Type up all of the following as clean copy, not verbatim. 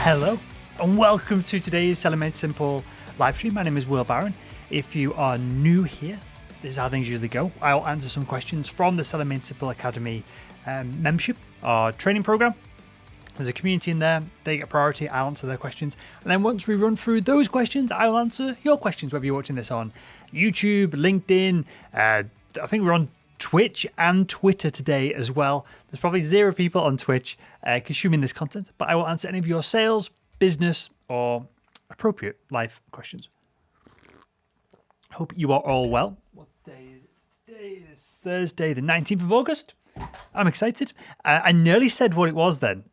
Hello and welcome to today's Selling Made Simple live stream. My name is Will Barron. If you are new here, this is how things usually go. I'll answer some questions from the Selling Made Simple Academy membership, our training program. There's a community in there. They get priority. I'll answer their questions. And then once we run through those questions, I'll answer your questions, whether you're watching this on YouTube, LinkedIn. I think we're on Twitch and Twitter today as well. There's probably 0 people on Twitch consuming this content, but I will answer any of your sales, business, or appropriate life questions. Hope you are all well. What day is it today? It's Thursday, the 19th of August. I'm excited. I nearly said what it was then.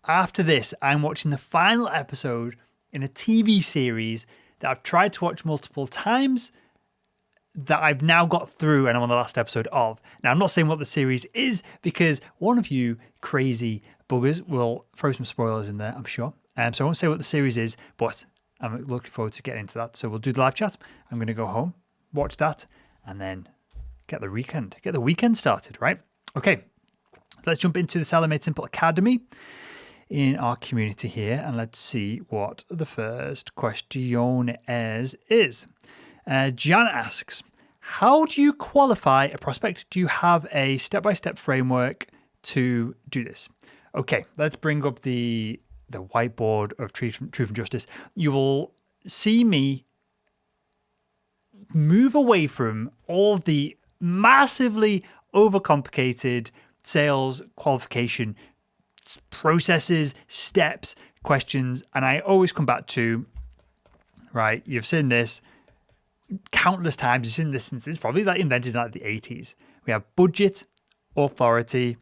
After this, I'm watching the final episode in a TV series that I've tried to watch multiple times, that I've now got through and I'm on the last episode of. Now, I'm not saying what the series is because one of you crazy buggers will throw some spoilers in there, I'm sure. So I won't say what the series is, but I'm looking forward to getting into that. So we'll do the live chat. I'm going to go home, watch that, and then get the weekend started, right? Okay, so let's jump into the Selling Made Simple Academy in our community here, and let's see what the first question is. Jan asks, how do you qualify a prospect? Do you have a step-by-step framework to do this? Okay, let's bring up the whiteboard of Truth and Justice. You will see me move away from all of the massively overcomplicated sales qualification processes, steps, questions, and I always come back to, right, you've seen this countless times. You've seen this since it's probably like invented in like the 80s. We have budget, authority,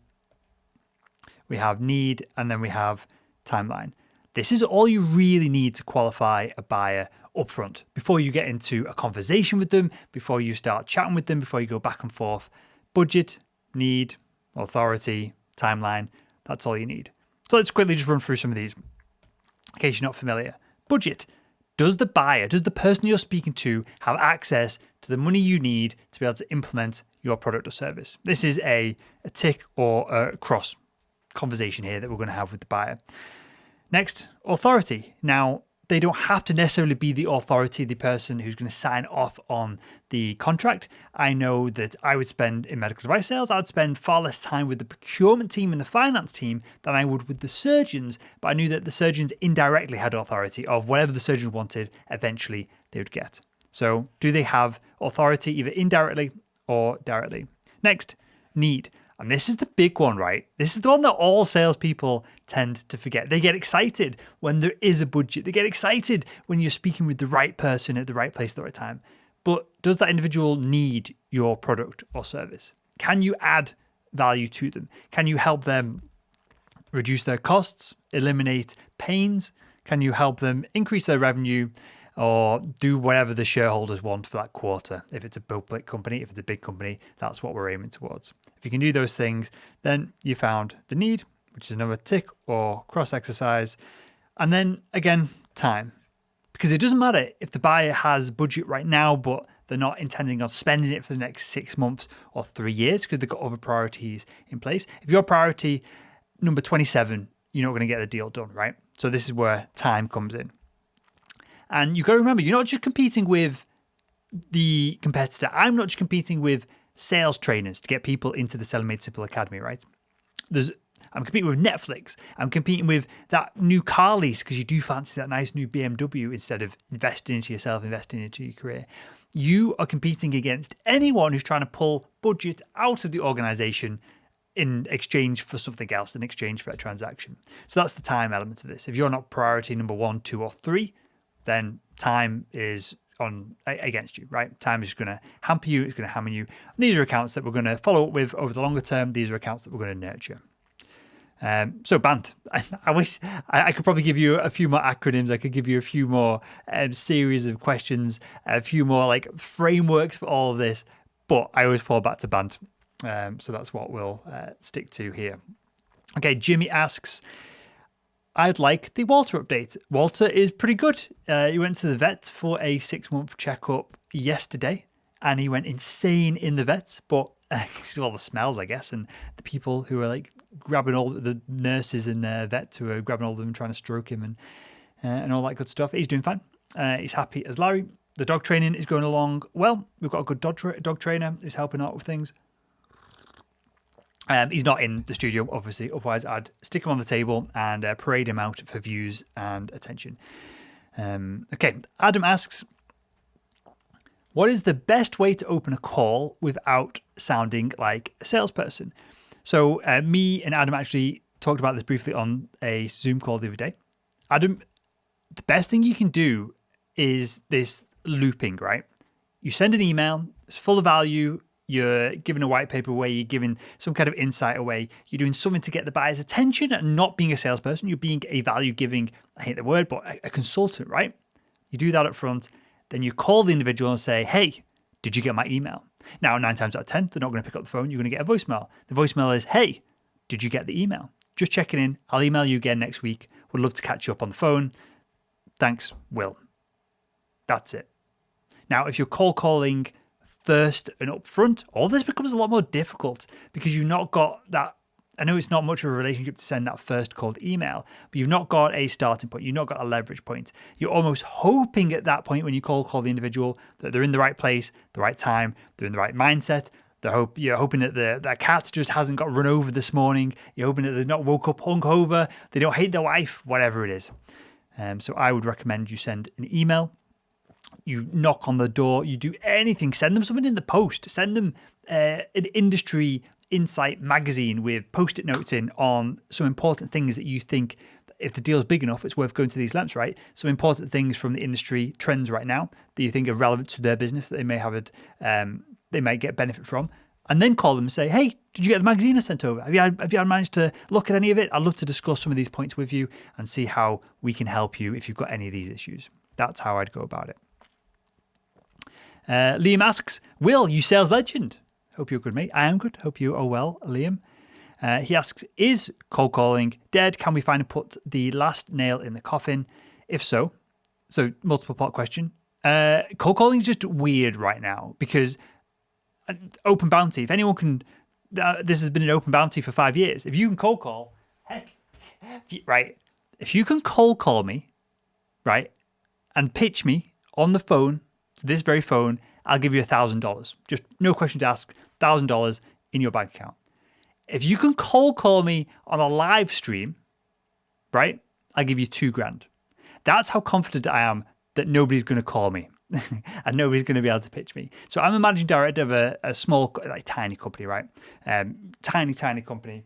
we have need, and then we have timeline. This is all you really need to qualify a buyer upfront before you get into a conversation with them, before you start chatting with them, before you go back and forth. Budget, need, authority, timeline. That's all you need. So let's quickly just run through some of these in case you're not familiar. Budget. Does the buyer, does the person you're speaking to have access to the money you need to be able to implement your product or service? This is a tick or a cross conversation here that we're going to have with the buyer. Next, authority. Now, they don't have to necessarily be the authority, the person who's going to sign off on the contract. I know that I would spend in medical device sales, I'd spend far less time with the procurement team and the finance team than I would with the surgeons, but I knew that the surgeons indirectly had authority of whatever the surgeon wanted, eventually they would get. So do they have authority either indirectly or directly? Next, need. And this is the big one, right? This is the one that all salespeople tend to forget. They get excited when there is a budget. They get excited when you're speaking with the right person at the right place at the right time. But does that individual need your product or service? Can you add value to them? Can you help them reduce their costs, eliminate pains? Can you help them increase their revenue or do whatever the shareholders want for that quarter? If it's a public company, if it's a big company, that's what we're aiming towards. If you can do those things, then you found the need, which is another tick or cross exercise. And then again, time. Because it doesn't matter if the buyer has budget right now, but they're not intending on spending it for the next 6 months or 3 years because they've got other priorities in place. If your priority number 27, you're not going to get the deal done, right? So this is where time comes in. And you've got to remember, you're not just competing with the competitor. I'm not just competing with sales trainers to get people into the Selling Made Simple Academy, right? I'm competing with Netflix. I'm competing with that new car lease because you do fancy that nice new BMW instead of investing into yourself, investing into your career. You are competing against anyone who's trying to pull budget out of the organization in exchange for something else, in exchange for a transaction. So that's the time element of this. If you're not priority number 1, 2, or 3, then time is on against you, right? Time is going to hamper you. It's going to hammer you. And these are accounts that we're going to follow up with over the longer term. These are accounts that we're going to nurture. So BANT. I wish I could probably give you a few more acronyms. I could give you a few more series of questions, a few more like frameworks for all of this, but I always fall back to BANT. So that's what we'll stick to here. Okay, Jimmy asks, I'd like the Walter update. Walter is pretty good. He went to the vet for a 6-month checkup yesterday, and he went insane in the vet, but all the smells, I guess, and the people who are like grabbing all the nurses and vets who are grabbing all of them and trying to stroke him and all that good stuff. He's doing fine. He's happy as Larry. The dog training is going along well. We've got a good dog trainer who's helping out with things. He's not in the studio, obviously. Otherwise, I'd stick him on the table and parade him out for views and attention. Okay, Adam asks, what is the best way to open a call without sounding like a salesperson? So me and Adam actually talked about this briefly on a Zoom call the other day. Adam, the best thing you can do is this looping, right? You send an email, it's full of value, you're giving a white paper away, you're giving some kind of insight away, you're doing something to get the buyer's attention and not being a salesperson, you're being a value-giving, I hate the word, but a consultant, right? You do that up front, then you call the individual and say, hey, did you get my email? Now, 9 times out of 10, they're not going to pick up the phone, you're going to get a voicemail. The voicemail is, hey, did you get the email? Just checking in, I'll email you again next week, would love to catch you up on the phone. Thanks, Will. That's it. Now, if you're cold calling first and up front, all this becomes a lot more difficult because you've not got that. I know it's not much of a relationship to send that first cold email, but you've not got a starting point. You've not got a leverage point. You're almost hoping at that point when you call the individual that they're in the right place, the right time, they're in the right mindset. You're hoping that that cat just hasn't got run over this morning. You're hoping that they've not woke up hungover. They don't hate their wife, whatever it is. So I would recommend you send an email. You knock on the door, you do anything, send them something in the post, send them an industry insight magazine with post-it notes in on some important things that you think, if the deal's big enough, it's worth going to these lengths, right? Some important things from the industry trends right now that you think are relevant to their business that they may have they might get benefit from. And then call them and say, hey, did you get the magazine I sent over? Have you managed to look at any of it? I'd love to discuss some of these points with you and see how we can help you if you've got any of these issues. That's how I'd go about it. Liam asks, Will, you sales legend. Hope you're good, mate. I am good. Hope you are well, Liam. He asks, is cold calling dead? Can we finally put the last nail in the coffin? If so, multiple part question. Cold calling is just weird right now because open bounty, if anyone can, this has been an open bounty for 5 years. If you can cold call, right? If you can cold call me, right, and pitch me on the phone, to this very phone, I'll give you $1,000. Just no questions asked, $1,000 in your bank account. If you can cold call me on a live stream, right, I'll give you $2,000. That's how confident I am that nobody's going to call me and nobody's going to be able to pitch me. So I'm a managing director of a small, tiny company, right? Tiny company.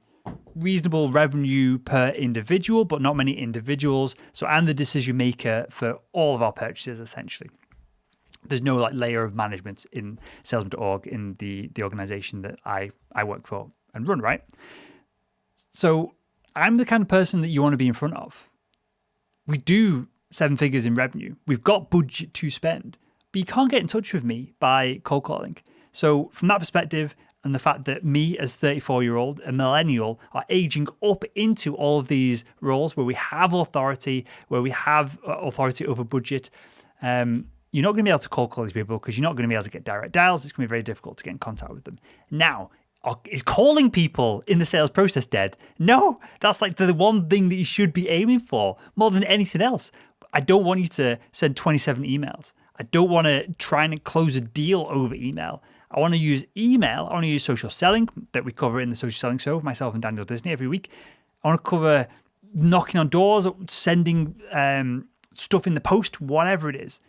Reasonable revenue per individual, but not many individuals. So I'm the decision maker for all of our purchases, essentially. There's no layer of management in salesman.org in the organization that I work for and run, right? So I'm the kind of person that you want to be in front of. We do 7 figures in revenue. We've got budget to spend, but you can't get in touch with me by cold calling. So from that perspective, and the fact that me as 34-year-old, a millennial, are aging up into all of these roles where we have authority, where we have authority over budget, you're not going to be able to cold call these people because you're not going to be able to get direct dials. It's going to be very difficult to get in contact with them. Now, is calling people in the sales process dead? No, that's the one thing that you should be aiming for more than anything else. I don't want you to send 27 emails. I don't want to try and close a deal over email. I want to use email. I want to use social selling that we cover in the social selling show with myself and Daniel Disney every week. I want to cover knocking on doors, sending stuff in the post, whatever it is.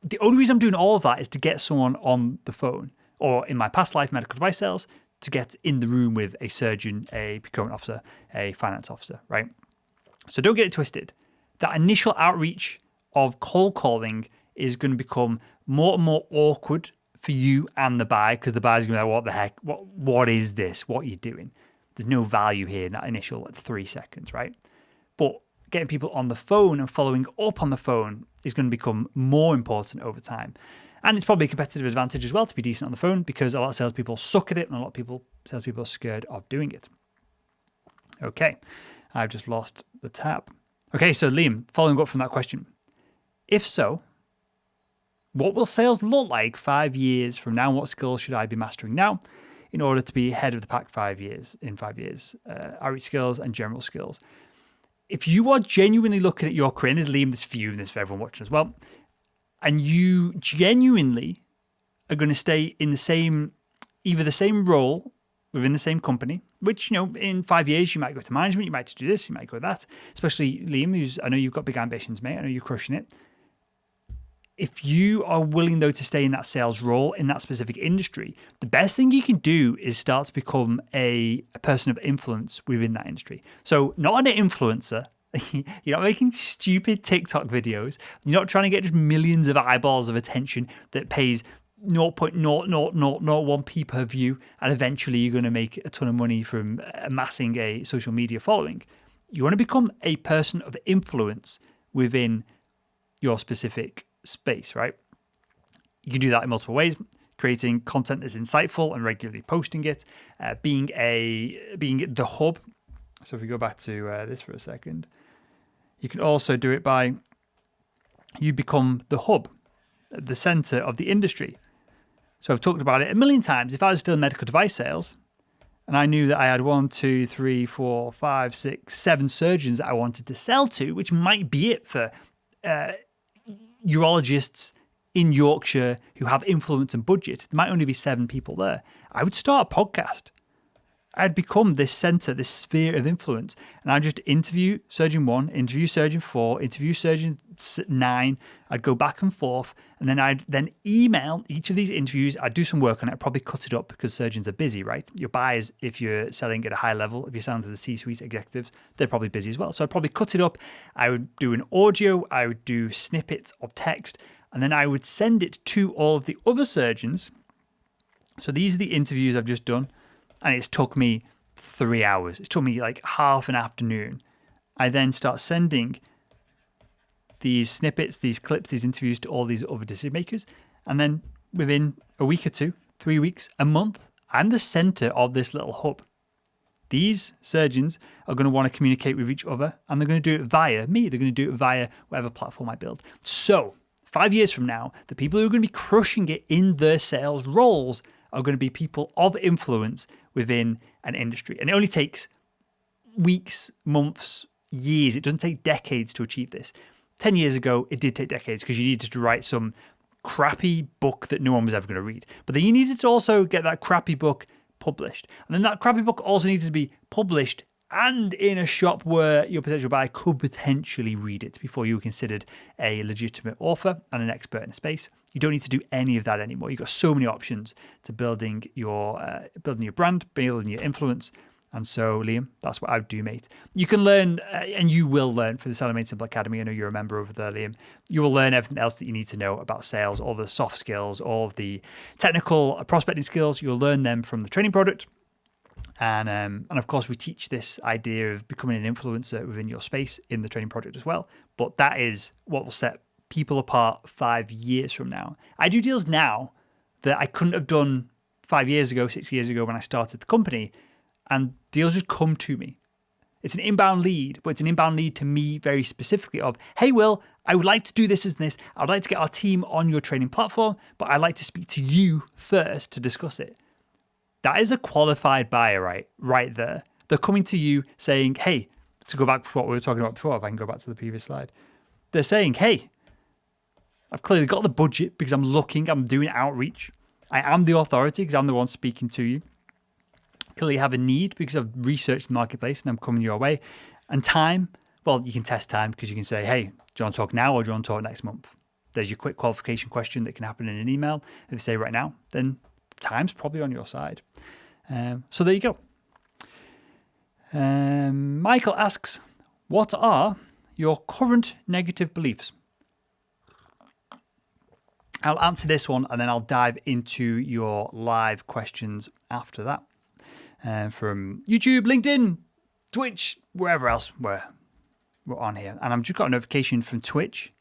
The only reason I'm doing all of that is to get someone on the phone, or in my past life, medical device sales, to get in the room with a surgeon, a procurement officer, a finance officer, right? So don't get it twisted. That initial outreach of cold calling is going to become more and more awkward for you and the buyer, because the buyer's going to be like, what the heck? What is this? What are you doing? There's no value here in that initial 3 seconds, right? But getting people on the phone and following up on the phone is going to become more important over time. And it's probably a competitive advantage as well to be decent on the phone, because a lot of salespeople suck at it and a lot of salespeople are scared of doing it. Okay, I've just lost the tab. Okay, so Liam, following up from that question. If so, what will sales look like 5 years from now? What skills should I be mastering now? in order to be head of the pack 5 years, in 5 years, outreach skills and general skills. If you are genuinely looking at your career, and there's Liam, this for you, and this for everyone watching as well, and you genuinely are going to stay in either the same role within the same company, which, in 5 years, you might go to management, you might do this, you might go that, especially Liam, I know you've got big ambitions, mate. I know you're crushing it. If you are willing, though, to stay in that sales role in that specific industry, the best thing you can do is start to become a person of influence within that industry. So not an influencer. You're not making stupid TikTok videos. You're not trying to get just millions of eyeballs of attention that pays 0.00001p per view, and eventually you're going to make a ton of money from amassing a social media following. You want to become a person of influence within your specific space, right? You can do that in multiple ways: creating content that's insightful and regularly posting it, being the hub. So if we go back to this for a second, you can also do it by you become the hub, the center of the industry. So I've talked about it a million times. If I was still in medical device sales and I knew that I had 1, 2, 3, 4, 5, 6, 7 surgeons that I wanted to sell to, which might be it for urologists in Yorkshire who have influence and budget, there might only be 7 people there, I would start a podcast. I'd become this center, this sphere of influence, and I'd just interview surgeon 1, interview surgeon 4, interview surgeon 9. I'd go back and forth, and then I'd email each of these interviews. I'd do some work on it. I'd probably cut it up because surgeons are busy, right? Your buyers, if you're selling at a high level, if you're selling to the C-suite executives, they're probably busy as well. So I'd probably cut it up. I would do an audio. I would do snippets of text, and then I would send it to all of the other surgeons. So these are the interviews I've just done. And it's took me 3 hours. It took me like half an afternoon. I then start sending these snippets, these clips, these interviews to all these other decision makers. And then within a week or 2, 3 weeks, a month, I'm the center of this little hub. These surgeons are going to want to communicate with each other, and they're going to do it via me. They're going to do it via whatever platform I build. So 5 years from now, the people who are going to be crushing it in their sales roles are going to be people of influence within an industry. And it only takes weeks, months, years. It doesn't take decades to achieve this. 10 years ago, it did take decades because you needed to write some crappy book that no one was ever going to read. But then you needed to also get that crappy book published. And then that crappy book also needed to be published and in a shop where your potential buyer could potentially read it before you were considered a legitimate author and an expert in the space. You don't need to do any of that anymore. You've got so many options to building your brand, building your influence. And so, Liam, that's what I would do, mate. You can learn, and you will learn for the Selling Made Simple Academy. I know you're a member over there, Liam. You will learn everything else that you need to know about sales, all the soft skills, all of the technical prospecting skills. You'll learn them from the training product. And of course, we teach this idea of becoming an influencer within your space in the training project as well. But that is what will set people apart 5 years from now. I do deals now that I couldn't have done 5 years ago, 6 years ago when I started the company, and deals just come to me. It's an inbound lead, but it's an inbound lead to me very specifically of, hey, Will, I would like to do this and this. I would like to get our team on your training platform, but I'd like to speak to you first to discuss it. That is a qualified buyer, right there. They're coming to you saying, hey, to go back to what we were talking about before, if I can go back to the previous slide. They're saying, hey, I've clearly got the budget because I'm doing outreach. I am the authority because I'm the one speaking to you. Clearly have a need because I've researched the marketplace and I'm coming your way. And time, well, you can test time because you can say, hey, do you want to talk now or do you want to talk next month? There's your quick qualification question that can happen in an email. If you say right now, then time's probably on your side. So there you go. Michael asks, what are your current negative beliefs? I'll answer this one and then I'll dive into your live questions after that. From YouTube, LinkedIn, Twitch, wherever else we're on here. And I've just got a notification from Twitch.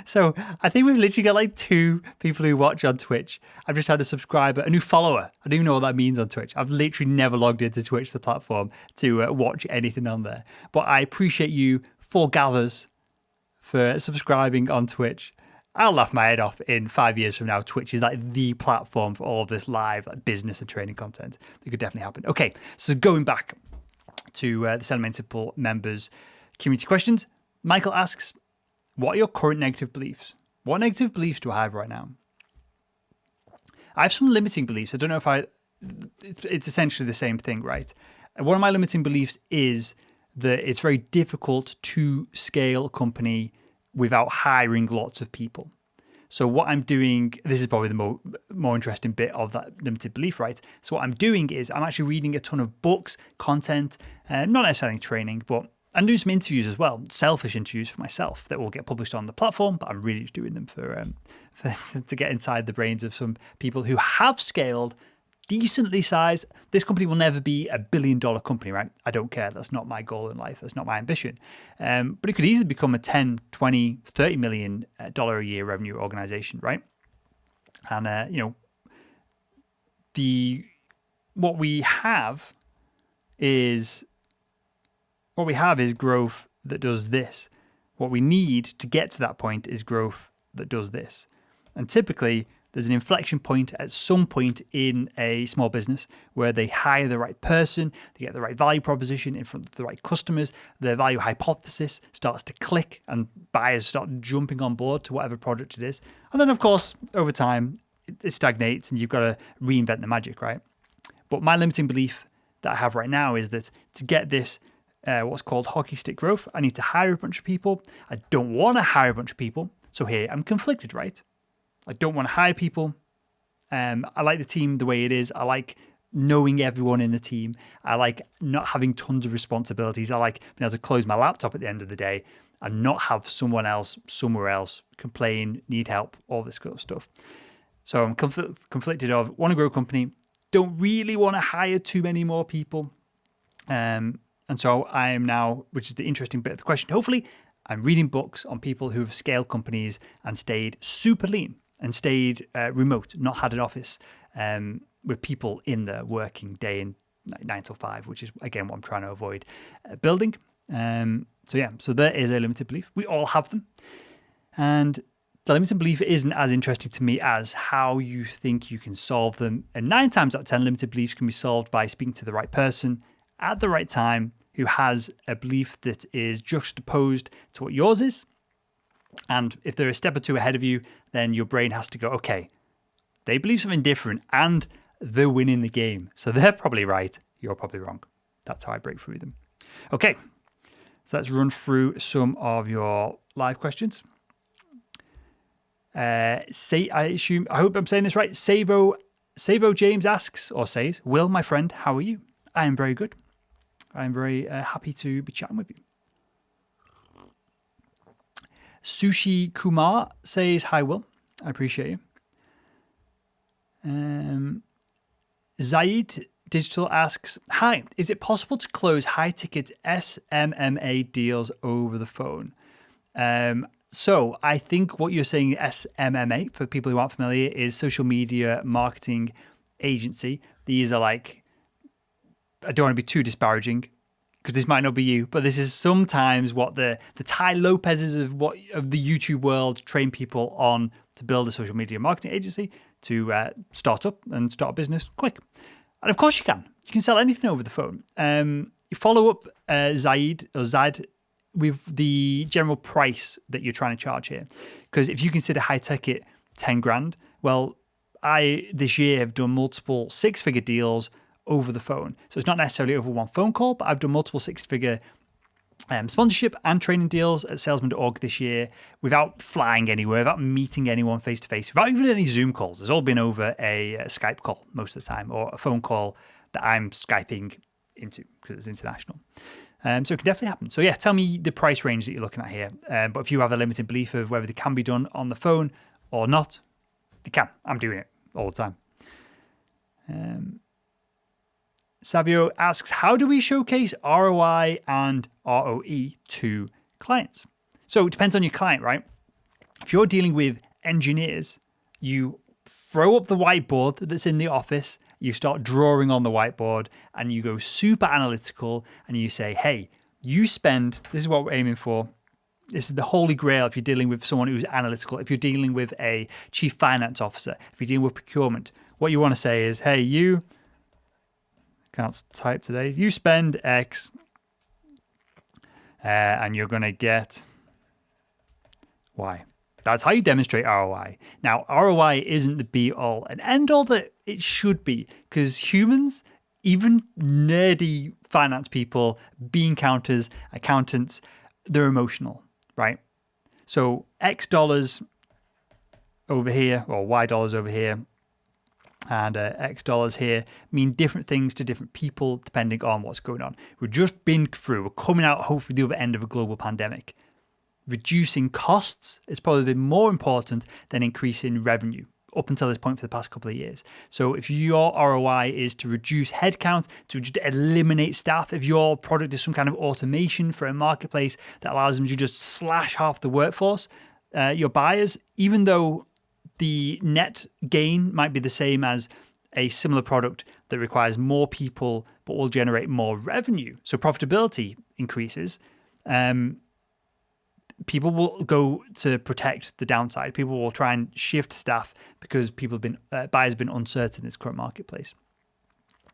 So I think we've literally got like 2 people who watch on Twitch. I've just had a subscriber, a new follower. I don't even know what that means on Twitch. I've literally never logged into Twitch, the platform, to watch anything on there. But I appreciate you, 4 gathers, for subscribing on Twitch. I'll laugh my head off in 5 years from now. Twitch is like the platform for all of this live business and training content. It could definitely happen. Okay, so going back to the Selling Made Simple members' community questions, Michael asks, what are your current negative beliefs? What negative beliefs do I have right now? I have some limiting beliefs. I don't know if it's essentially the same thing, right? One of my limiting beliefs is that it's very difficult to scale a company without hiring lots of people. So what I'm doing, this is probably the more interesting bit of that limited belief, right? So what I'm doing is I'm actually reading a ton of books, content, not necessarily training, but I'm doing some interviews as well, selfish interviews for myself that will get published on the platform, but I'm really just doing them for to get inside the brains of some people who have scaled decently sized. This company will never be $1 billion company, right? I don't care. That's not my goal in life. That's not my ambition. But it could easily become a 10, 20, $30 million a year revenue organization, right? And, what we have is growth that does this. What we need to get to that point is growth that does this. And typically, there's an inflection point at some point in a small business where they hire the right person, they get the right value proposition in front of the right customers, their value hypothesis starts to click and buyers start jumping on board to whatever product it is. And then, of course, over time, it stagnates and you've got to reinvent the magic, right? But my limiting belief that I have right now is that to get this what's called hockey stick growth, I need to hire a bunch of people. I don't want to hire a bunch of people. So here I'm conflicted, right? I don't want to hire people. I like the team the way it is. I like knowing everyone in the team. I like not having tons of responsibilities. I like being able to close my laptop at the end of the day and not have someone else somewhere else complain, need help, all this kind of stuff. So I'm conflicted of want to grow a company, don't really want to hire too many more people. And so I am now, which is the interesting bit of the question, hopefully, I'm reading books on people who have scaled companies and stayed super lean and stayed remote, not had an office with people in there working day in 9 till 5, which is, again, what I'm trying to avoid building. So there is a limited belief. We all have them. And the limited belief isn't as interesting to me as how you think you can solve them. And 9 times out of 10, limited beliefs can be solved by speaking to the right person at the right time who has a belief that is juxtaposed to what yours is. And if they're a step or two ahead of you, then your brain has to go, okay, they believe something different and they're winning the game. So they're probably right. You're probably wrong. That's how I break through them. Okay, so let's run through some of your live questions. I hope I'm saying this right. Savo James asks or says, Will, my friend, how are you? I am very good. I'm very happy to be chatting with you. Sushi Kumar says, hi, Will. I appreciate you. Zaid Digital asks, hi, is it possible to close high-ticket SMMA deals over the phone? So I think what you're saying, SMMA, for people who aren't familiar, is social media marketing agency. These are like, I don't want to be too disparaging because this might not be you, but this is sometimes what the Tai Lopez's of the YouTube world train people on to build a social media marketing agency to start up and start a business quick. And of course you can. You can sell anything over the phone. You follow up Zaid with the general price that you're trying to charge here. Because if you consider high ticket 10 grand, well, I this year have done multiple 6-figure deals over the phone. So it's not necessarily over one phone call, but I've done multiple 6-figure sponsorship and training deals at salesman.org this year without flying anywhere, without meeting anyone face to face, without even any Zoom calls. It's all been over a Skype call most of the time, or a phone call that I'm Skyping into because it's international. So it can definitely happen. So yeah, tell me the price range that you're looking at here. But if you have a limited belief of whether they can be done on the phone or not, they can. I'm doing it all the time. Savio asks, how do we showcase ROI and ROE to clients? So it depends on your client, right? If you're dealing with engineers, you throw up the whiteboard that's in the office, you start drawing on the whiteboard, and you go super analytical, and you say, hey, you spend, this is what we're aiming for, This is the holy grail if you're dealing with someone who's analytical, if you're dealing with a chief finance officer, if you're dealing with procurement. What you want to say is, hey, you, can't type today, you spend X and you're going to get Y. That's how you demonstrate ROI. Now, ROI isn't the be-all and end-all that it should be, because humans, even nerdy finance people, bean counters, accountants, they're emotional, right? So X dollars over here, or Y dollars over here, and X dollars here mean different things to different people depending on what's going on. We've just been through, we're coming out hopefully the other end of a global pandemic. Reducing costs has probably been more important than increasing revenue up until this point for the past couple of years. So if your ROI is to reduce headcount, to just eliminate staff, if your product is some kind of automation for a marketplace that allows them to just slash half the workforce, your buyers, even though the net gain might be the same as a similar product that requires more people but will generate more revenue, so profitability increases, people will go to protect the downside. People will try and shift staff because buyers have been uncertain in this current marketplace.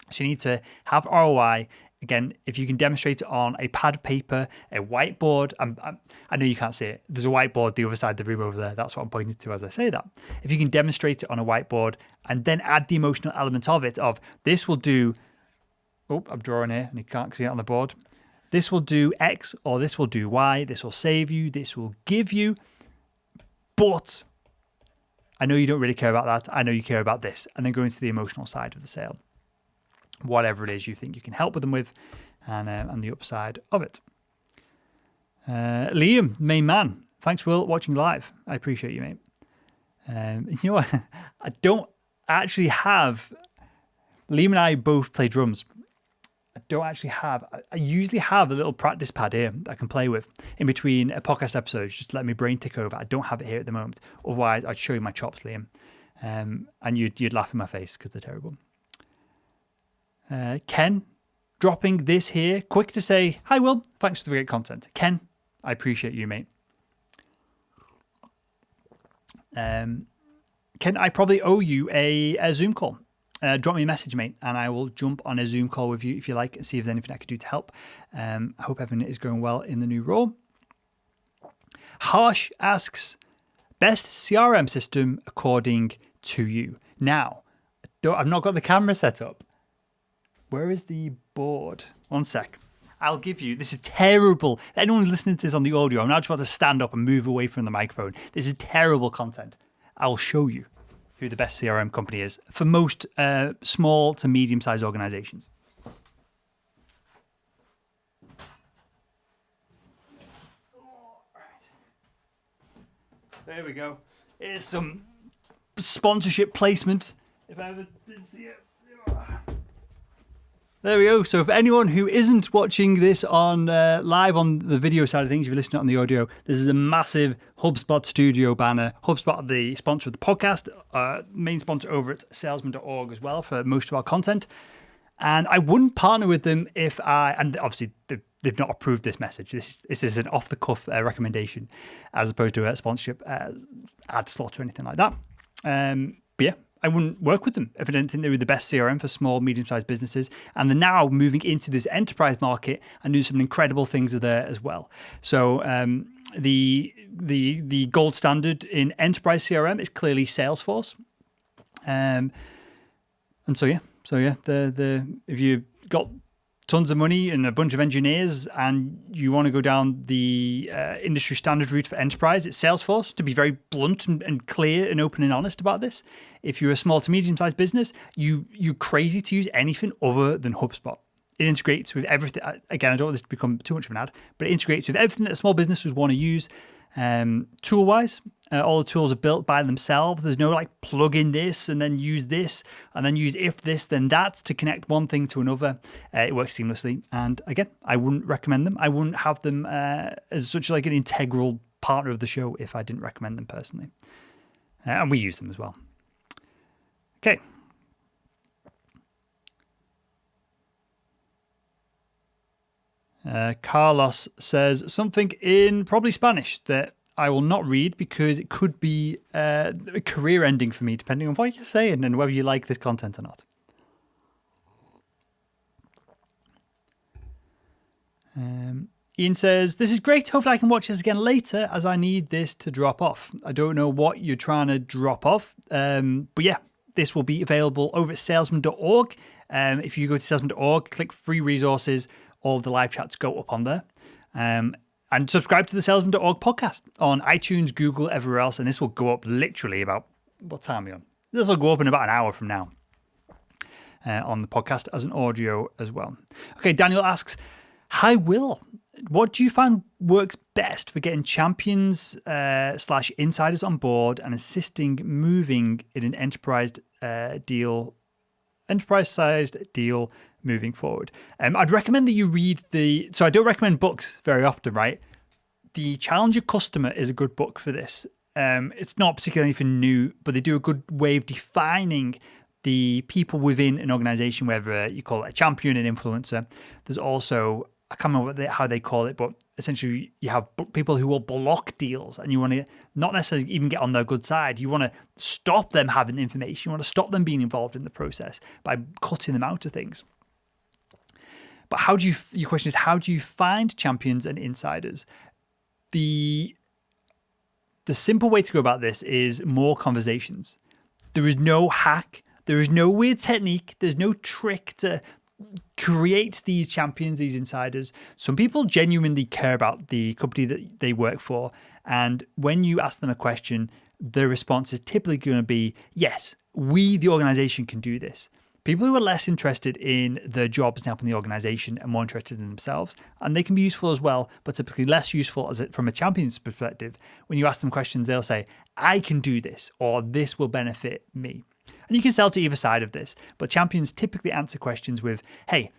So you need to have ROI. Again, if you can demonstrate it on a pad of paper, a whiteboard, I know you can't see it. There's a whiteboard the other side of the room over there. That's what I'm pointing to as I say that. If you can demonstrate it on a whiteboard and then add the emotional element of it, of this will do, I'm drawing here and you can't see it on the board. This will do X or this will do Y. This will save you. This will give you. But I know you don't really care about that. I know you care about this. And then go into the emotional side of the sale. Whatever it is you think you can help with them with, and the upside of it. Liam, main man. Thanks, Will, watching live. I appreciate you, mate. You know what? I don't actually have... Liam and I both play drums. I usually have a little practice pad here that I can play with in between a podcast episodes, just to let my brain tick over. I don't have it here at the moment. Otherwise, I'd show you my chops, Liam. And you'd laugh in my face because they're terrible. Ken, dropping this here. Quick to say, hi, Will. Thanks for the great content. Ken, I appreciate you, mate. Ken, I probably owe you a Zoom call. Drop me a message, mate, and I will jump on a Zoom call with you if you like and see if there's anything I can do to help. I hope everything is going well in the new role. Harsh asks, best CRM system according to you. Now, I've not got the camera set up. Where is the board? One sec. I'll give you, this is terrible. Anyone listening to this on the audio, I'm now just about to stand up and move away from the microphone. This is terrible content. I'll show you who the best CRM company is for most small to medium-sized organizations. There we go. Here's some sponsorship placement, if I ever did see it. There we go. So for anyone who isn't watching this on live on the video side of things, if you're listening on the audio, this is a massive HubSpot studio banner. HubSpot, the sponsor of the podcast, main sponsor over at salesman.org as well for most of our content. And I wouldn't partner with them and obviously they've not approved this message. This is an off-the-cuff recommendation as opposed to a sponsorship ad slot or anything like that. But yeah, I wouldn't work with them if I didn't think they were the best CRM for small, medium-sized businesses. And they're now moving into this enterprise market and doing some incredible things there as well. So the gold standard in enterprise CRM is clearly Salesforce. And so yeah, if you've got tons of money and a bunch of engineers and you want to go down the industry standard route for enterprise, it's Salesforce, to be very blunt and clear and open and honest about this. If you're a small to medium-sized business, you're crazy to use anything other than HubSpot. It integrates with everything. Again, I don't want this to become too much of an ad, but it integrates with everything that small businesses want to use. Tool-wise, all the tools are built by themselves. There's no like plug in this and then use this and then use if this then that to connect one thing to another. It works seamlessly. And again, I wouldn't recommend them. I wouldn't have them as such like an integral partner of the show if I didn't recommend them personally. And we use them as well. Okay. Carlos says something in probably Spanish that I will not read because it could be a career ending for me, depending on what you're saying and whether you like this content or not. Ian says, this is great. Hopefully I can watch this again later as I need this to drop off. I don't know what you're trying to drop off. But yeah, this will be available over at salesman.org. If you go to salesman.org, click free resources, all of the live chats go up on there. And subscribe to the salesman.org podcast on iTunes, Google, everywhere else. And this will go up literally about, what time are we on? This will go up in about an hour from now on the podcast as an audio as well. Okay, Daniel asks, hi, Will. What do you find works best for getting champions / insiders on board and assisting moving in an enterprise-sized deal moving forward? I'd recommend that you read so I don't recommend books very often, right? The Challenge Your Customer is a good book for this. It's not particularly anything new, but they do a good way of defining the people within an organization, whether you call it a champion, an influencer. There's also, I can't remember how they call it, but essentially you have people who will block deals and you want to not necessarily even get on their good side. You want to stop them having information. You want to stop them being involved in the process by cutting them out of things. But your question is, how do you find champions and insiders? The simple way to go about this is more conversations. There is no hack. There is no weird technique. There's no trick to create these champions, these insiders. Some people genuinely care about the company that they work for. And when you ask them a question, their response is typically going to be, yes, we, the organization, can do this. People who are less interested in their jobs and helping the organization are more interested in themselves. And they can be useful as well, but typically less useful from a champion's perspective. When you ask them questions, they'll say, I can do this, or this will benefit me. And you can sell to either side of this, but champions typically answer questions with, hey,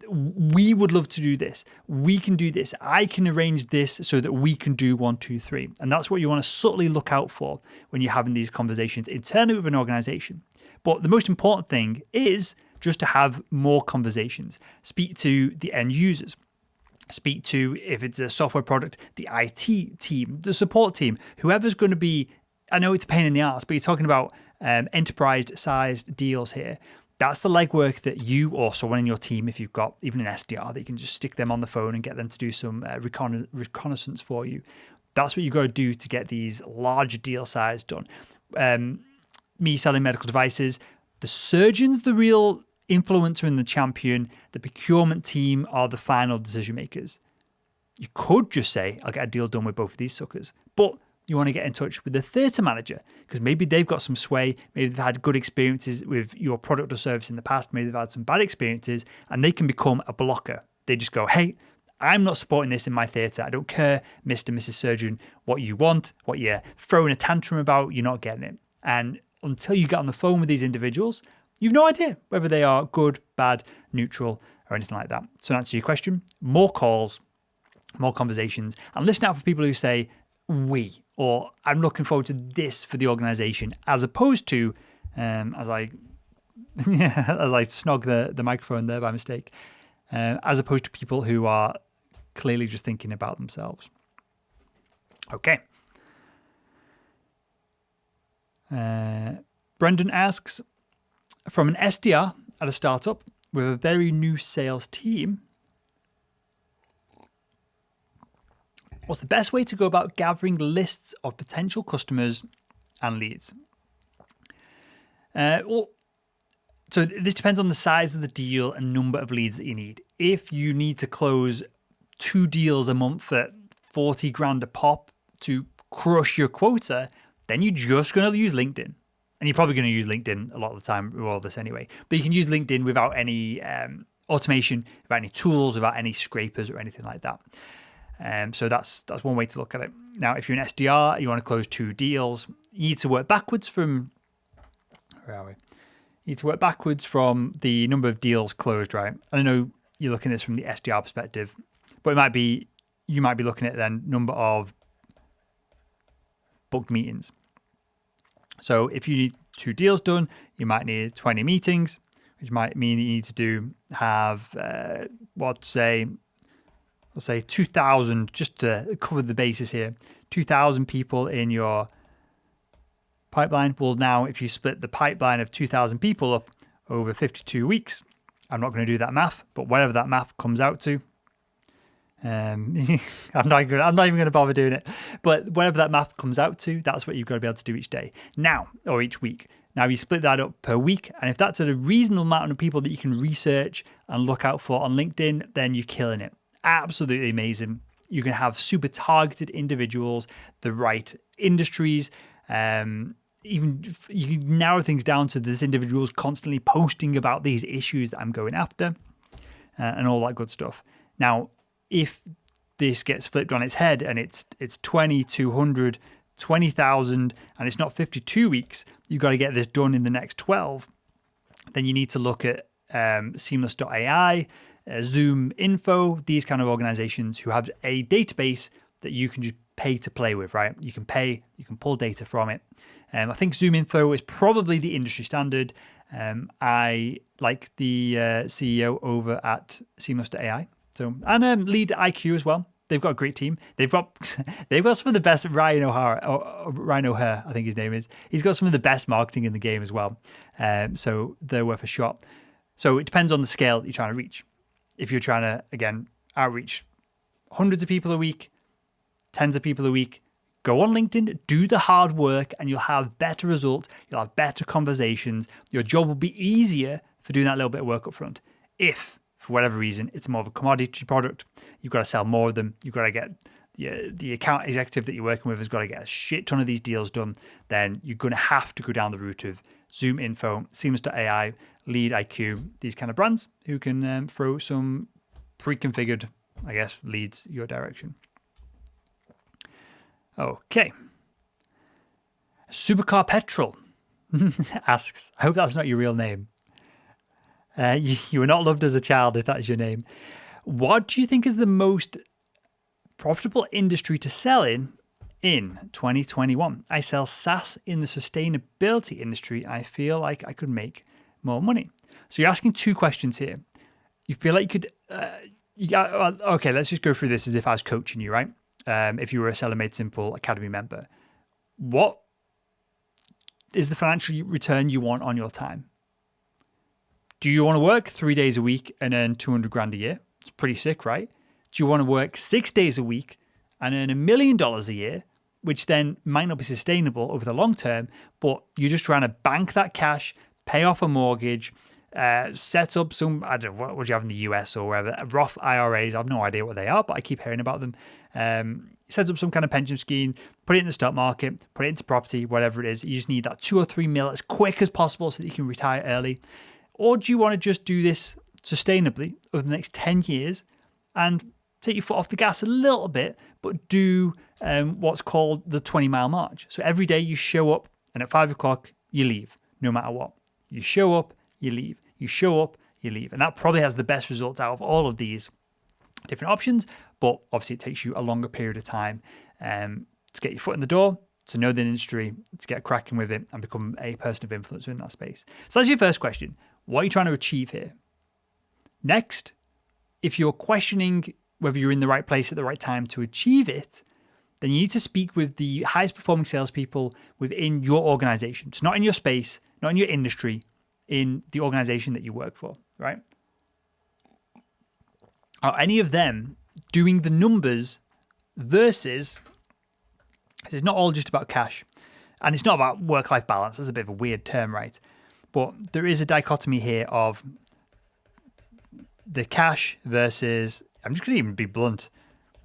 we would love to do this. We can do this. I can arrange this so that we can do 1, 2, 3. And that's what you want to subtly look out for when you're having these conversations internally with an organization. But the most important thing is just to have more conversations. Speak to the end users. Speak to, if it's a software product, the IT team, the support team, whoever's going to be, I know it's a pain in the ass, but you're talking about enterprise-sized deals here. That's the legwork that you or someone in your team, if you've got even an SDR, that you can just stick them on the phone and get them to do some reconnaissance for you. That's what you've got to do to get these larger deal size done. Me selling medical devices, the surgeon's the real influencer and the champion. The procurement team are the final decision makers. You could just say, I'll get a deal done with both of these suckers. But you want to get in touch with the theatre manager because maybe they've got some sway. Maybe they've had good experiences with your product or service in the past. Maybe they've had some bad experiences and they can become a blocker. They just go, hey, I'm not supporting this in my theatre. I don't care, Mr. and Mrs. Surgeon, what you want, what you're throwing a tantrum about, you're not getting it. And until you get on the phone with these individuals, you've no idea whether they are good, bad, neutral, or anything like that. So to answer your question, more calls, more conversations, and listen out for people who say, we, or I'm looking forward to this for the organization, as opposed to, as I snog the microphone there by mistake, as opposed to people who are clearly just thinking about themselves. Okay. Brendan asks, from an SDR at a startup with a very new sales team, what's the best way to go about gathering lists of potential customers and leads? So this depends on the size of the deal and number of leads that you need. If you need to close 2 deals a month at 40 grand a pop to crush your quota, then you're just going to use LinkedIn. And you're probably going to use LinkedIn a lot of the time with all this anyway. But you can use LinkedIn without any automation, without any tools, without any scrapers or anything like that. So that's one way to look at it. Now, if you're an SDR, you want to close 2 deals, you need to work backwards from, where are we? You need to work backwards from the number of deals closed, right? I know you're looking at this from the SDR perspective, but you might be looking at then number of booked meetings. So if you need 2 deals done, you might need 20 meetings, which might mean you need to have, say, we'll say 2,000, just to cover the basis here, 2,000 people in your pipeline. Well, now if you split the pipeline of 2,000 people up over 52 weeks, I'm not going to do that math, but whatever that math comes out to, I'm not even going to bother doing it, but whatever that math comes out to, that's what you've got to be able to do each day now, or each week. Now you split that up per week, and if that's a reasonable amount of people that you can research and look out for on LinkedIn, then you're killing it. Absolutely amazing. You can have super targeted individuals, the right industries, even you can narrow things down to this individual's constantly posting about these issues that I'm going after, and all that good stuff. Now, if this gets flipped on its head and it's 20, 200, 20,000, and it's not 52 weeks, you've got to get this done in the next 12, then you need to look at Seamless.ai, Zoom Info, these kind of organizations who have a database that you can just pay to play with, right? You can pay, you can pull data from it. I think Zoom Info is probably the industry standard. I like the CEO over at Seamless.ai. So, and Lead IQ as well. They've got a great team. They've got some of the best. Ryan O'Hare, I think his name is. He's got some of the best marketing in the game as well. So they're worth a shot. So it depends on the scale that you're trying to reach. If you're trying to, again, outreach hundreds of people a week, tens of people a week, go on LinkedIn, do the hard work, and you'll have better results. You'll have better conversations. Your job will be easier for doing that little bit of work up front. If, for whatever reason, it's more of a commodity product, you've got to sell more of them. You've got to get the account executive that you're working with has got to get a shit ton of these deals done. Then you're going to have to go down the route of Zoom Info, Seamless.ai, Lead IQ, these kind of brands who can throw some pre-configured, I guess, leads your direction. Okay. Supercar Petrol asks, I hope that's not your real name. You were not loved as a child if that's your name. What do you think is the most profitable industry to sell in 2021? I sell SaaS in the sustainability industry. I feel like I could make more money. So you're asking two questions here. You feel like you could... okay, let's just go through this as if I was coaching you, right? If you were a Seller Made Simple Academy member. What is the financial return you want on your time? Do you want to work 3 days a week and earn 200 grand a year? It's pretty sick, right? Do you want to work 6 days a week and earn $1 million a year, which then might not be sustainable over the long term, but you're just trying to bank that cash, pay off a mortgage, set up some, I don't know, what do you have in the US or wherever, Roth IRAs, I have no idea what they are, but I keep hearing about them. Set up some kind of pension scheme, put it in the stock market, put it into property, whatever it is. You just need that 2 or 3 mil as quick as possible so that you can retire early. Or do you want to just do this sustainably over the next 10 years and take your foot off the gas a little bit, but do what's called the 20-mile march? So every day you show up and at 5 o'clock you leave, no matter what. You show up, you leave. You show up, you leave. And that probably has the best results out of all of these different options, but obviously it takes you a longer period of time to get your foot in the door, to know the industry, to get cracking with it and become a person of influence in that space. So that's your first question. What are you trying to achieve here? Next, if you're questioning whether you're in the right place at the right time to achieve it, then you need to speak with the highest performing salespeople within your organization. It's not in your space, not in your industry, in the organization that you work for, right? Are any of them doing the numbers versus, it's not all just about cash, and it's not about work-life balance. That's a bit of a weird term, right? But there is a dichotomy here of the cash versus, I'm just going to even be blunt,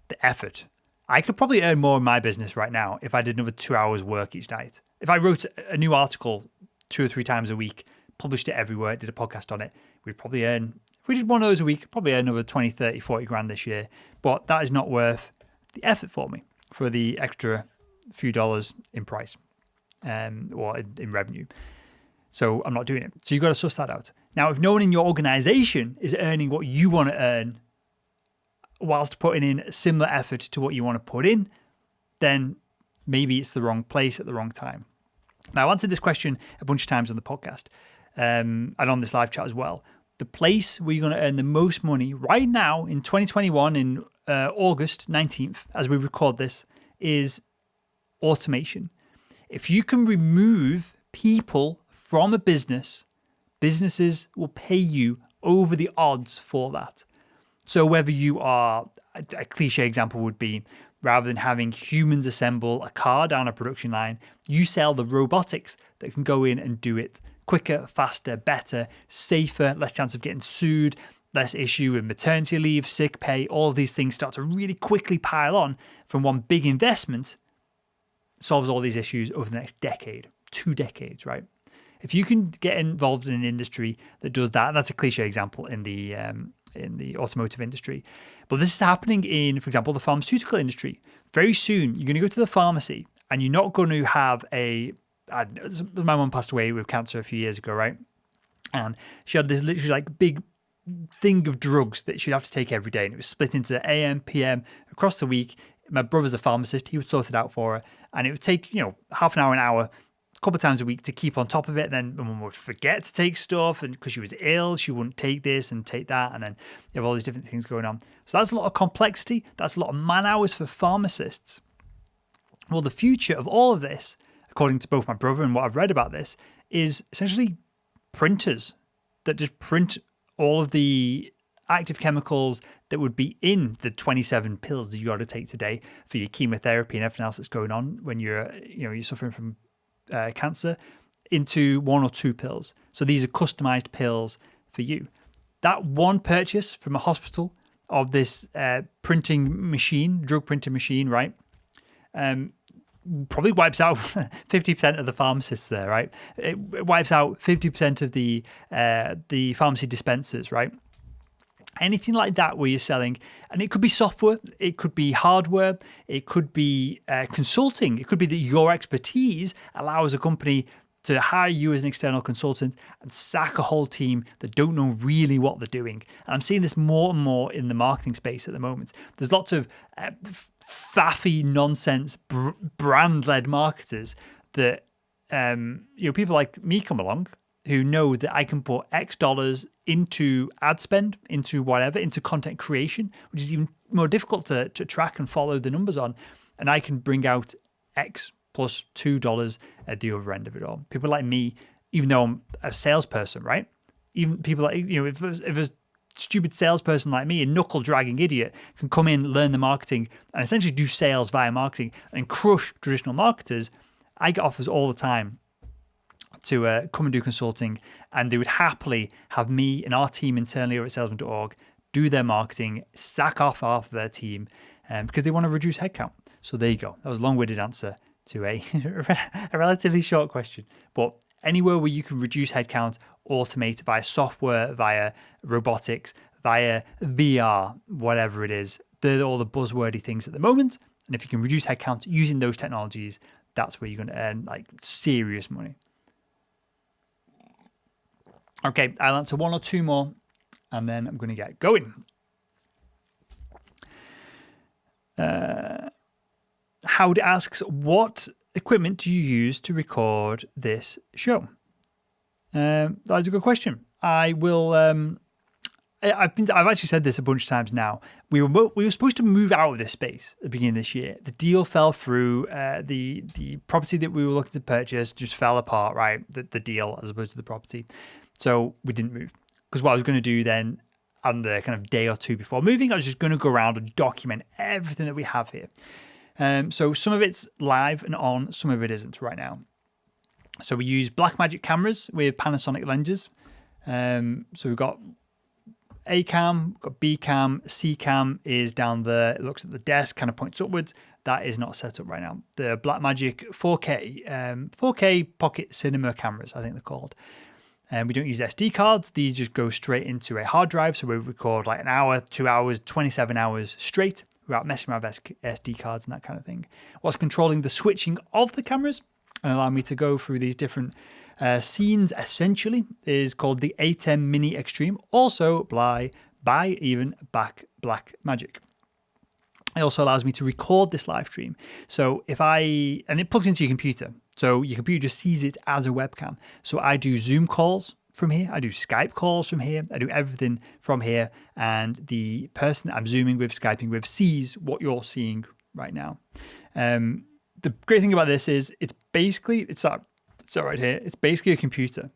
the effort. I could probably earn more in my business right now if I did another 2 hours work each night. If I wrote a new article 2 or 3 times a week, published it everywhere, did a podcast on it, we'd probably earn, if we did one of those a week, probably earn another 20, 30, 40 grand this year. But that is not worth the effort for me, for the extra few dollars in price or in revenue. So I'm not doing it. So you've got to suss that out. Now, if no one in your organization is earning what you want to earn whilst putting in similar effort to what you want to put in, then maybe it's the wrong place at the wrong time. Now, I've answered this question a bunch of times on the podcast and on this live chat as well. The place where you're going to earn the most money right now in 2021, in August 19th, as we record this, is automation. If you can remove people from a business, businesses will pay you over the odds for that. So whether you are, a cliche example would be, rather than having humans assemble a car down a production line, you sell the robotics that can go in and do it quicker, faster, better, safer, less chance of getting sued, less issue with maternity leave, sick pay. All of these things start to really quickly pile on from one big investment. Solves all these issues over the next decade, 2 decades, right? If you can get involved in an industry that does that, that's a cliche example in the automotive industry. But this is happening in, for example, the pharmaceutical industry. Very soon, you're going to go to the pharmacy and you're not going to have my mum passed away with cancer a few years ago, right? And she had this literally like big thing of drugs that she'd have to take every day. And it was split into AM, PM across the week. My brother's a pharmacist. He would sort it out for her. And it would take, half an hour, a couple of times a week to keep on top of it. And then my mum would forget to take stuff. And because she was ill, she wouldn't take this and take that. And then you have all these different things going on. So that's a lot of complexity. That's a lot of man hours for pharmacists. Well, the future of all of this, according to both my brother and what I've read about this, is essentially printers that just print all of the active chemicals that would be in the 27 pills that you got to take today for your chemotherapy and everything else that's going on when you're suffering from cancer into 1 or 2 pills. So these are customized pills for you. That one purchase from a hospital of this printing machine, drug printing machine, right? Probably wipes out 50% of the pharmacists there, right? It wipes out 50% of the pharmacy dispensers, right? Anything like that where you're selling, and it could be software, it could be hardware, it could be consulting. It could be that your expertise allows a company to hire you as an external consultant and sack a whole team that don't know really what they're doing. And I'm seeing this more and more in the marketing space at the moment. There's lots of faffy nonsense brand-led marketers that people like me come along who know that I can put X dollars into ad spend, into whatever, into content creation, which is even more difficult to track and follow the numbers on. And I can bring out X plus $2 at the other end of it all. People like me, even though I'm a salesperson, right? Even people like, if a stupid salesperson like me, a knuckle-dragging idiot, can come in, learn the marketing, and essentially do sales via marketing and crush traditional marketers, I get offers all the time to come and do consulting, and they would happily have me and our team internally over at salesman.org do their marketing, sack off half of their team because they want to reduce headcount. So there you go. That was a long-winded answer to a relatively short question. But anywhere where you can reduce headcount, automate via software, via robotics, via VR, whatever it is, they're all the buzzwordy things at the moment. And if you can reduce headcount using those technologies, that's where you're going to earn like serious money. Okay, I'll answer 1 or 2 more, and then I'm going to get going. Howard asks, what equipment do you use to record this show? That's a good question. I will. I've actually said this a bunch of times now. We were supposed to move out of this space at the beginning of this year. The deal fell through. The property that we were looking to purchase just fell apart. Right, the deal as opposed to the property. So we didn't move, because what I was going to do then on the kind of day or 2 before moving, I was just going to go around and document everything that we have here. So some of it's live and on, some of it isn't right now. So we use Blackmagic cameras with Panasonic lenses. So we've got A cam, we've got B cam, C cam is down there. It looks at the desk, kind of points upwards. That is not set up right now. The Blackmagic 4K pocket cinema cameras, I think they're called. And we don't use SD cards. These just go straight into a hard drive. So we record like an hour, 2 hours, 27 hours straight without messing around with SD cards and that kind of thing. What's controlling the switching of the cameras and allowing me to go through these different scenes essentially is called the A10 Mini Extreme, also by even Blackmagic. It also allows me to record this live stream. So and it plugs into your computer. So your computer just sees it as a webcam. So I do Zoom calls from here. I do Skype calls from here. I do everything from here. And the person that I'm Zooming with, Skyping with, sees what you're seeing right now. The great thing about this is it's that right here. It's basically a computer.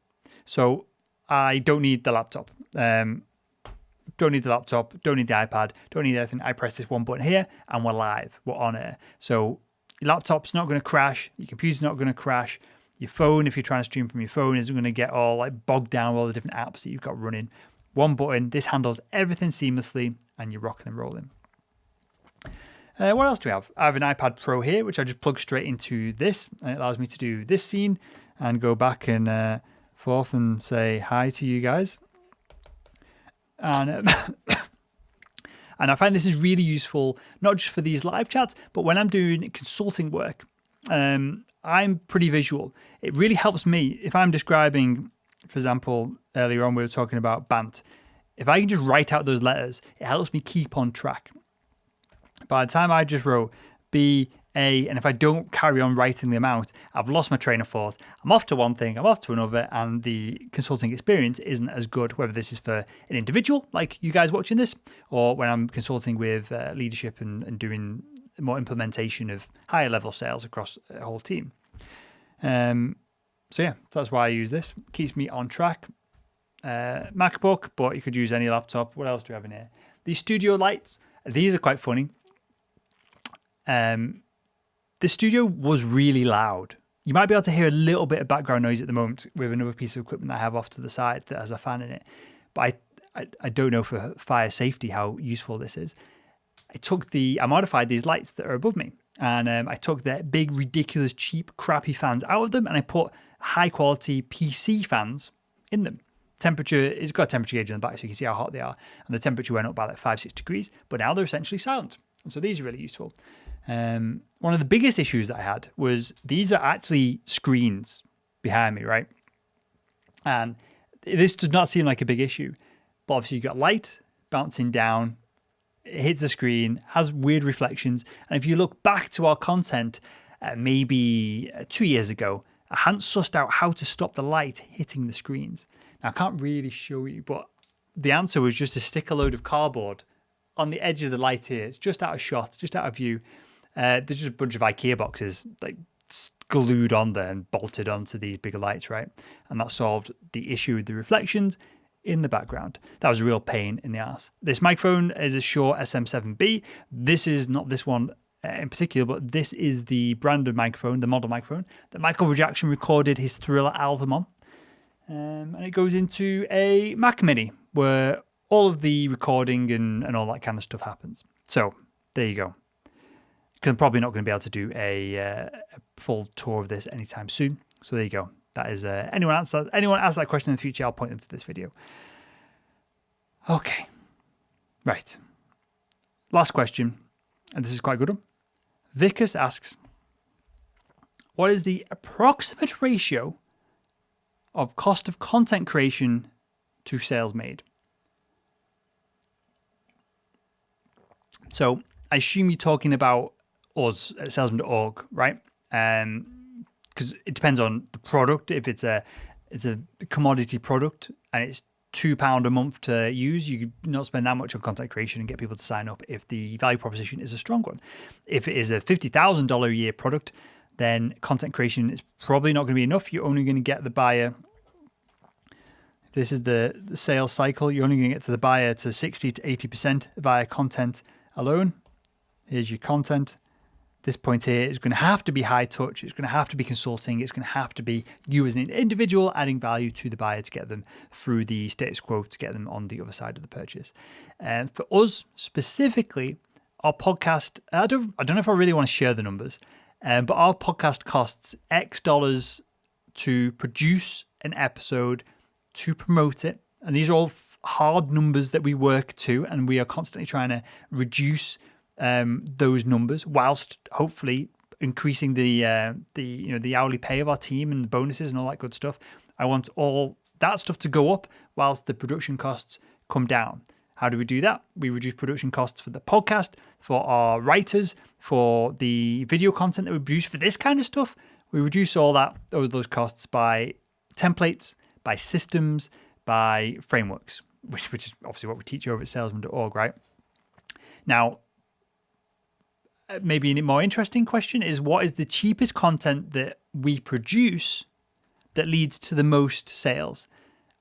So I don't need the laptop. Don't need the laptop. Don't need the iPad. Don't need anything. I press this one button here and we're live. We're on air. So your laptop's not going to crash. Your computer's not going to crash. Your phone, if you're trying to stream from your phone, isn't going to get all like bogged down with all the different apps that you've got running. One button. This handles everything seamlessly and you're rocking and rolling. What else do we have? I have an iPad Pro here, which I just plug straight into this. And it allows me to do this scene and go back and forth and say hi to you guys. And and I find this is really useful, not just for these live chats, but when I'm doing consulting work. I'm pretty visual. It really helps me if I'm describing, for example, earlier on we were talking about BANT. If I can just write out those letters, it helps me keep on track. By the time I just wrote B, A, and if I don't carry on writing them out, I've lost my train of thought. I'm off to one thing, I'm off to another, and the consulting experience isn't as good, whether this is for an individual, like you guys watching this, or when I'm consulting with leadership and doing more implementation of higher level sales across a whole team. So yeah, that's why I use this. Keeps me on track. MacBook, but you could use any laptop. What else do we have in here? These studio lights. These are quite funny. The studio was really loud. You might be able to hear a little bit of background noise at the moment with another piece of equipment that I have off to the side that has a fan in it. But I don't know for fire safety how useful this is. I modified these lights that are above me, and I took their big, ridiculous, cheap, crappy fans out of them, and I put high quality PC fans in them. Temperature, it's got a temperature gauge on the back so you can see how hot they are, and the temperature went up by like 5-6 degrees, but now they're essentially silent. And so these are really useful. One of the biggest issues that I had was these are actually screens behind me, right? And this does not seem like a big issue, but obviously you've got light bouncing down, it hits the screen, has weird reflections. And if you look back to our content, maybe 2 years ago, I hadn't sussed out how to stop the light hitting the screens. Now, I can't really show you, but the answer was just to stick a load of cardboard on the edge of the light here. It's just out of shot, just out of view. There's just a bunch of IKEA boxes like glued on there and bolted onto these bigger lights, right? And that solved the issue with the reflections in the background. That was a real pain in the ass. This microphone is a Shure SM7B. This is not this one in particular, but this is the brand of microphone, the model microphone that Michael Jackson recorded his Thriller album on. And it goes into a Mac Mini where all of the recording and all that kind of stuff happens. So there you go. Because I'm probably not going to be able to do a full tour of this anytime soon. So there you go. That is anyone asks that question in the future, I'll point them to this video. Okay, right. Last question, and this is quite a good one. Vickers asks, what is the approximate ratio of cost of content creation to sales made? So I assume you're talking about us at salesman.org, right? Because it depends on the product. If it's a commodity product and it's £2 a month to use, you could not spend that much on content creation and get people to sign up if the value proposition is a strong one. If it is a $50,000 a year product, then content creation is probably not going to be enough. You're only going to get the buyer. This is the sales cycle. You're only going to get to the buyer to 60 to 80% via content alone. Here's your content. This point here is going to have to be high touch. It's going to have to be consulting. It's going to have to be you as an individual adding value to the buyer to get them through the status quo, to get them on the other side of the purchase. And for us specifically, our podcast, I don't know if I really want to share the numbers, but our podcast costs X dollars to produce an episode, to promote it. And these are all hard numbers that we work to, and we are constantly trying to reduce those numbers whilst hopefully increasing the hourly pay of our team and the bonuses and all that good stuff. I want all that stuff to go up whilst the production costs come down. How do we do that? We reduce production costs for the podcast, for our writers, for the video content that we produce for this kind of stuff. We reduce all those costs by templates, by systems, by frameworks, which is obviously what we teach over at salesman.org, right? Now, maybe a more interesting question is, what is the cheapest content that we produce that leads to the most sales?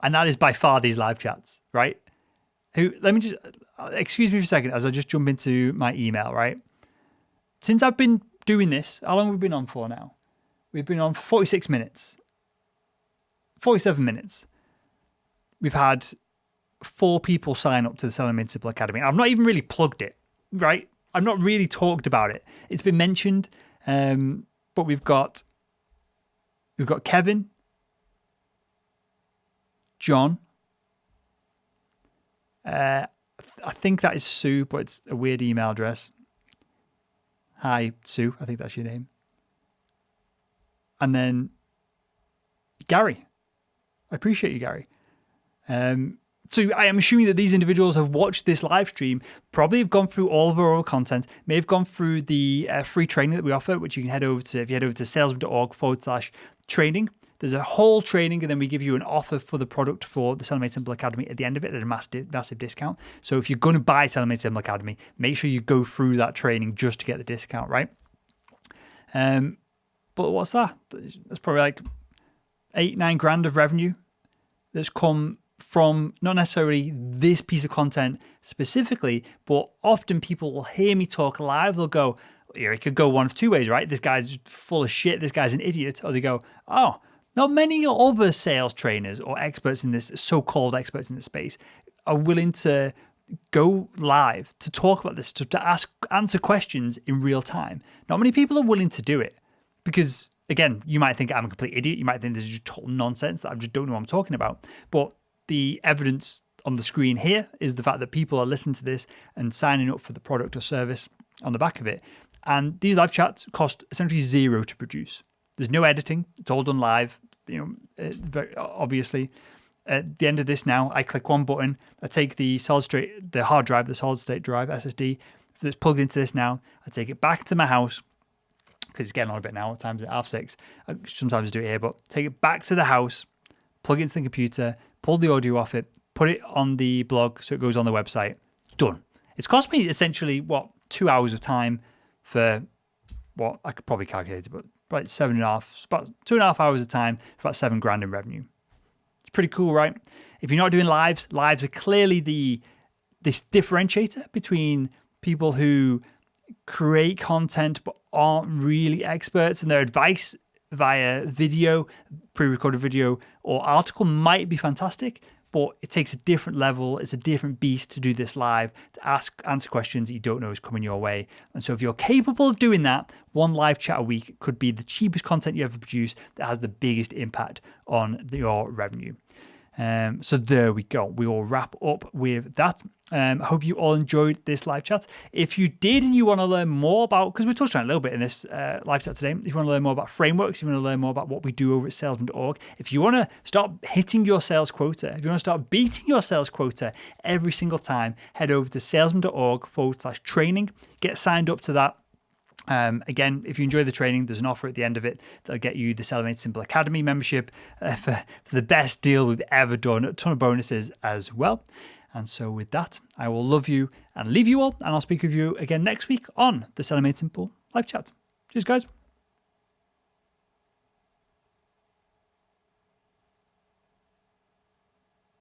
And that is by far these live chats, right? Let me just, excuse me for a second as I just jump into my email, right? Since I've been doing this, how long have we been on for now? We've been on for 46 minutes, 47 minutes. We've had 4 people sign up to the Selling Made Simple Academy. I've not even really plugged it, right? I've not really talked about it. It's been mentioned, but we've got Kevin, John. I think that is Sue, but it's a weird email address. Hi, Sue. I think that's your name. And then Gary. I appreciate you, Gary. So I am assuming that these individuals have watched this live stream, probably have gone through all of our content, may have gone through the free training that we offer, which you can head over to, if you head over to salesman.org/training. There's a whole training, and then we give you an offer for the product for the Selling Made Simple Academy at the end of it at a massive discount. So if you're going to buy Selling Made Simple Academy, make sure you go through that training just to get the discount, right? But what's that? That's probably like 8-9 grand of revenue that's come from not necessarily this piece of content specifically, but often people will hear me talk live. They'll go, it could go one of 2 ways, right? This guy's full of shit. This guy's an idiot. Or they go, oh, not many other sales trainers or experts in this, so-called experts in this space, are willing to go live to talk about this, to answer questions in real time. Not many people are willing to do it because, again, you might think I'm a complete idiot. You might think this is just total nonsense that I just don't know what I'm talking about. But the evidence on the screen here is the fact that people are listening to this and signing up for the product or service on the back of it. And these live chats cost essentially $0 to produce. There's no editing. It's all done live, very obviously. At the end of this now, I click one button. I take the hard drive, the solid state drive, SSD, that's plugged into this now. I take it back to my house, because it's getting on a bit now. At times at 6:30. I sometimes do it here, but take it back to the house, plug it into the computer, pull the audio off it, put it on the blog so it goes on the website. Done. It's cost me essentially, 2 hours of time for what I could probably calculate it, but about 2.5 hours of time for about 7 grand in revenue. It's pretty cool, right? If you're not doing lives are clearly this differentiator between people who create content but aren't really experts, and their advice via video, pre-recorded video or article might be fantastic, but it takes a different level. It's a different beast to do this live, to answer questions that you don't know is coming your way. And so if you're capable of doing that, one live chat a week could be the cheapest content you ever produce that has the biggest impact on your revenue. So there we go. We will wrap up with that. I hope you all enjoyed this live chat. If you did and you want to learn more about, because we touched on it a little bit in this live chat today, if you want to learn more about frameworks, if you want to learn more about what we do over at salesman.org, if you want to start hitting your sales quota, if you want to start beating your sales quota every single time, head over to salesman.org/training, get signed up to that. Again, if you enjoy the training, there's an offer at the end of it that'll get you the Selling Made Simple Academy membership for the best deal we've ever done. A ton of bonuses as well. And so with that, I will love you and leave you all. And I'll speak with you again next week on the Selling Made Simple live chat. Cheers, guys.